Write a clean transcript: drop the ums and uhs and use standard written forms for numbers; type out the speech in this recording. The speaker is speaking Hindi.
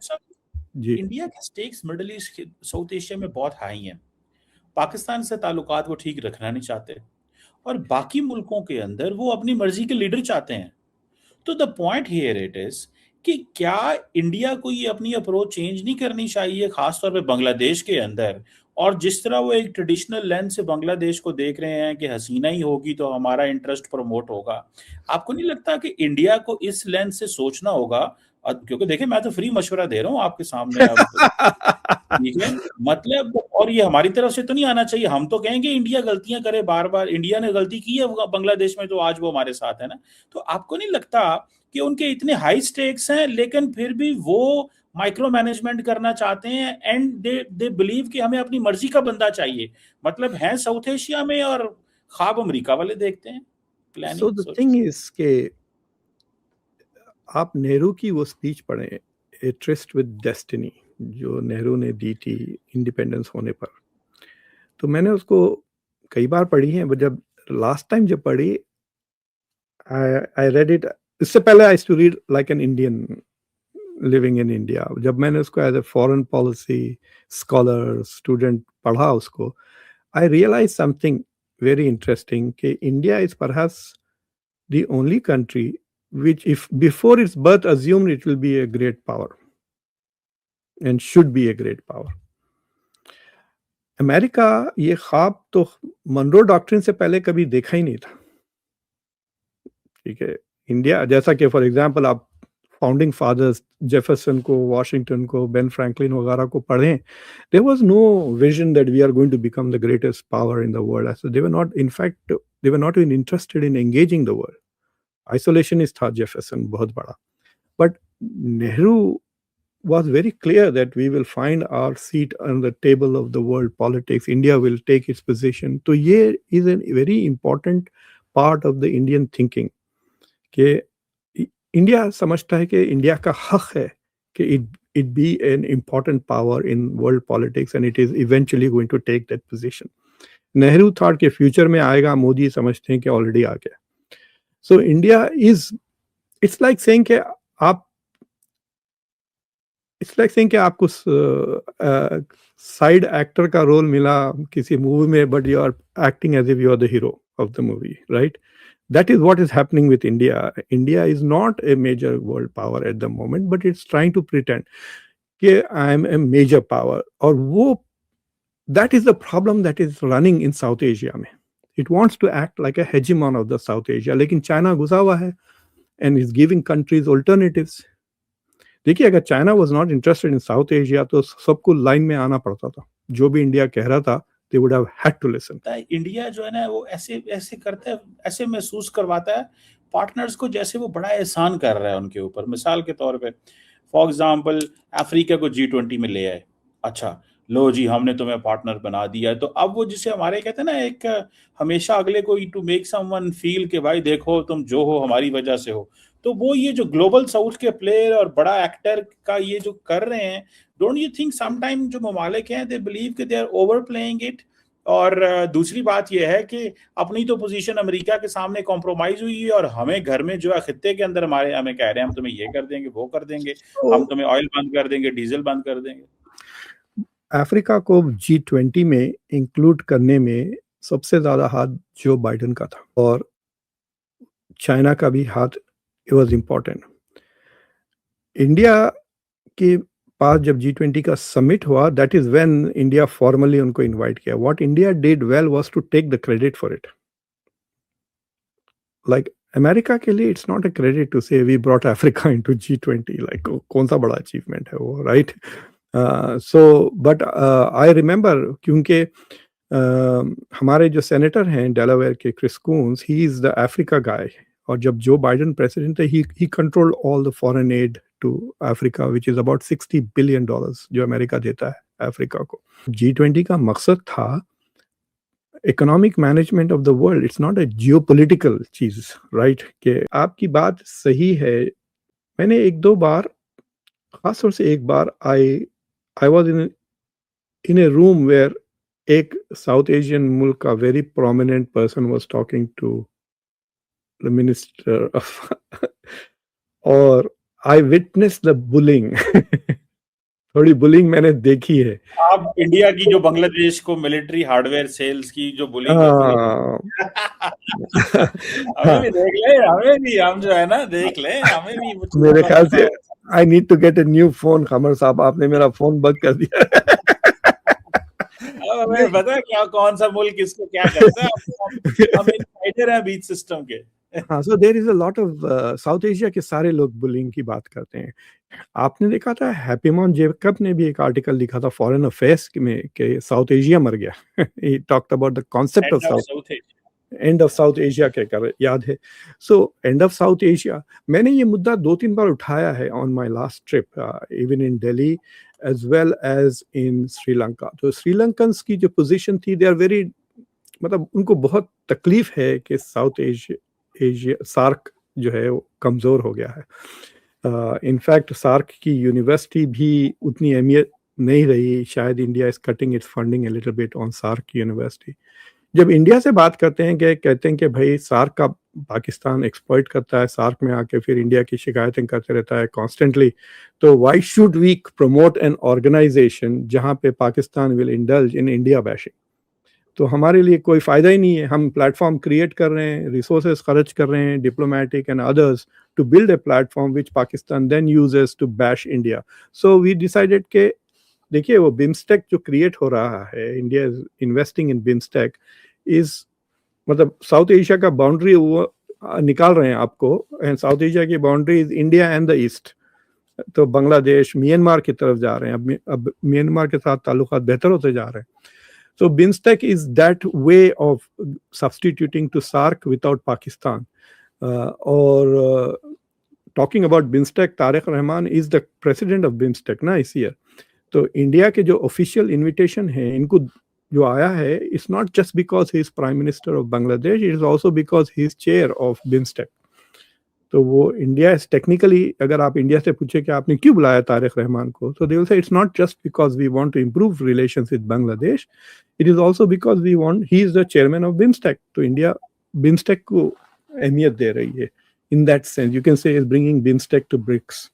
साहब, जी इंडिया के stakes middle east south Asia में बहुत हाई हैं। पाकिस्तान से ताल्लुकात वो ठीक रखना नहीं चाहते और बाकी मुल्कों के अंदर वो अपनी मर्जी के लीडर चाहते हैं। तो the point here it is कि क्या इंडिया को ये अपनी अप्रोच चेंज नहीं करनी चाहिए, खासतौर पे बांग्लादेश के अंदर। और जिस तरह वो एक ट्रेडिशनल लेंस से बांग्लादेश को देख रहे हैं कि हसीना ही होगी तो हमारा इंटरेस्ट प्रमोट होगा, आपको नहीं लगता कि इंडिया को इस लेंस से सोचना होगा? क्योंकि देखिए, मैं तो फ्री मशवरा दे रहा हूँ आपके सामने अब, ठीक है। मतलब, और ये हमारी तरफ से तो नहीं आना चाहिए। हम तो कहेंगे इंडिया गलतियां करे, बार बार इंडिया ने गलती की है बांग्लादेश में, तो आज वो हमारे साथ है ना। तो आपको नहीं लगता कि उनके इतने हाई स्टेक्स हैं लेकिन फिर भी वो माइक्रो मैनेजमेंट करना चाहते हैं एंड दे दे बिलीव कि हमें अपनी मर्जी का बंदा चाहिए? मतलब है साउथ एशिया में और ख्वाब अमेरिका वाले देखते हैं, सो प्लानिंग द सोच। थिंग इज के आप नेहरू की वो स्पीच पढ़ें, ए ट्रिस्ट विद डेस्टिनी, जो नेहरू ने दी थी इंडिपेंडेंस होने पर। तो मैंने उसको कई बार पढ़ी है, बट जब लास्ट टाइम जब पढ़ी, आई रेड इट। इससे पहले I to read like an Indian living in India. जब मैंने उसको as a foreign policy scholar student पढ़ा उसको, I realise something very interesting कि India is perhaps the only country which, if before its birth, assumed it will be a great power and should be a great power. America ये ख्वाब तो मनरो डॉक्ट्रिन से पहले कभी देखा ही नहीं था, ठीक है। इंडिया जैसा कि फॉर एग्जांपल आप फाउंडिंग फादर्स जेफरसन को, वॉशिंगटन को, बेन फ्रैंकलिन वगैरह को पढ़ें, there was no vision that we are going to become the greatest power in the world. So they were not, in fact they were not even interested in engaging the world. Isolationist था जेफरसन बहुत बड़ा, but Nehru was very clear that we will find our seat on the table of the world politics. India will take its position. So here is a very important part of the Indian thinking कि इंडिया समझता है कि इंडिया का हक है कि it be an important power in world politics and it is eventually going to take that position. Nehru thought के फ्यूचर में आएगा, मोदी समझते हैं कि ऑलरेडी आ गया। So India is, it's like saying कि आप, इट्स लाइक सेइंग कि आपको साइड एक्टर का रोल मिला किसी मूवी में, but you are acting as if you are the hero of the movie, right? That is what is happening with India. India is not a major world power at the moment, but it's trying to pretend कि I am a major power. और वो, that is the problem that is running in South Asia में. It wants to act like a hegemon of the South Asia, लेकिन चाइना घुसा हुआ है and is giving countries alternatives. देखिए, अगर China was not interested in south Asia तो सबको लाइन में आना पड़ता था, जो भी इंडिया कह रहा था they would have had to listen. India जो है ना, वो ऐसे ऐसे करता है, ऐसे महसूस करवाता है पार्टनर्स को जैसे वो बड़ा एहसान कर रहा है उनके ऊपर। मिसाल के तौर पे, फॉर एग्जांपल, अफ्रीका को G20 में ले आए, अच्छा लो जी हमने तुम्हें पार्टनर बना दिया। तो अब वो जिसे हमारे कहते हैं ना, एक हमेशा अगले को टू मेक समवन फील कि भाई देखो तुम जो हो हमारी वजह से हो। तो वो ये जो ग्लोबल साउथ के प्लेयर और बड़ा एक्टर का ये जो कर रहे हैं, डोंट यू थिंक समटाइम जो ममालिक हैं दे बिलीव कि दे आर ओवर प्लेइंग इट? और दूसरी बात यह है कि अपनी तो पोजीशन अमेरिका के सामने कॉम्प्रोमाइज हुई है और हमें घर में जो है खित्ते के अंदर हमारे हमें कह रहे हैं हम तुम्हें ये कर देंगे, वो कर देंगे, हम तुम्हें ऑयल बंद कर देंगे, डीजल बंद कर देंगे। अफ्रीका को G20 में इंक्लूड करने में सबसे ज्यादा हाथ जो बाइडेन का था, और चाइना का भी हाथ वाज इम्पोर्टेंट। इंडिया के पास जब G20 का समिट हुआ, that is when India formally उनको इनवाइट किया। What India did well was to take the credit for it. Like America के लिए it's not a credit to say we brought Africa into G20, like कौन सा बड़ा अचीवमेंट है वो, right? So but I remember, क्योंकि हमारे जो सेनेटर हैं डेलावेयर के, Chris Coons, he is the Africa guy. और जब जो बाइडेन प्रेसिडेंट थे, ही controlled all the foreign aid to Africa which is about $60 billion जो अमेरिका देता है अफ्रीका को। G20 का मकसद था economic management of the world, it's not a geopolitical चीज, राइट? कि आपकी बात सही है। मैंने एक दो बार, खासतौर से एक बार, I was in a room where एक साउथ एशियन मुल्क का very prominent person was talking to the minister of और I witnessed the bullying थोड़ी बुलिंग मैंने देखी है। आप इंडिया की जो बांग्लादेश को मिलिट्री हार्डवेयर सेल्स की जो बुलिंग होती है हाँ हमें भी देख ले, हमें भी, हम जो है ना देख ले, हमें भी वो चीजों मेरे का ख्याल पता से हो। I need to get a new phone. Kamar साहब, आपने मेरा फोन बंद कर दिया। अब हमें पता है क्या, कौन सा मुल्क किसको क्या करता है, हम इनसाइडर हैं बीच सिस्टम के। हाँ, so there is a lot of South Asia के सारे लोग बुलिंग की बात करते हैं। आपने देखा था हैप्पीमॉन जेकब ने भी एक आर्टिकल लिखा था फॉरेन अफेयर्स में कि साउथ एशिया मर गया। He talked about the concept of end of South South end of South Asia कहकर याद है। So end of South Asia, मैंने ये मुद्दा 2-3 बार उठाया है on my last trip, even in Delhi as well as in Sri Lanka. तो श्रीलंकन्स की जो पोजीशन थी, दे आर वेरी, मतलब उनको बहुत तकलीफ है कि साउथ एशिया सार्क जो है वो कमज़ोर हो गया है। इनफैक्ट सार्क की यूनिवर्सिटी भी उतनी अहमियत नहीं रही। शायद India is cutting its funding a little bit on SAARC university. जब इंडिया से बात करते हैं कि कहते हैं कि भाई सार्क का पाकिस्तान एक्सप्लॉइट करता है, सार्क में आके फिर इंडिया की शिकायतें करते रहता है कॉन्स्टेंटली, तो why should we promote an organisation जहां पे Pakistan will indulge in India bashing? तो हमारे लिए कोई फ़ायदा ही नहीं है। हम प्लेटफॉर्म क्रिएट कर रहे हैं, रिसोर्सेज खर्च कर रहे हैं, diplomatic and others, to build a platform which Pakistan then uses to bash India. So we decided के देखिए वो बिम्स्टेक जो क्रिएट हो रहा है, India is investing in BIMSTEC, is मतलब साउथ एशिया का बाउंड्री वो निकाल रहे हैं आपको, एंड साउथ एशिया की boundary is India and the east. तो बांग्लादेश, म्यांमार की तरफ जा रहे हैं। अब म्यांमार के साथ ताल्लुकात बेहतर होते जा रहे हैं। So BIMSTEC is that way of substituting to SARC without Pakistan. Or talking about BIMSTEC, Tariq Rahman is the president of BIMSTEC ना इस ईयर। तो इंडिया के जो ऑफिशियल इनविटेशन है इनको जो आया है, it's not just because he is prime minister of Bangladesh, it is also because he is chair of BIMSTEC। तो वो इंडिया इज टेक्निकली, अगर आप इंडिया से पूछे कि आपने क्यों बुलाया तारिक रहमान को, तो they will say it's not just because we want to improve relations with Bangladesh, it is also because we want, he is the chairman of BIMSTEC। तो इंडिया BIMSTEC को अहमियत दे रही है। In that sense you can say is bringing BIMSTEC to BRICS.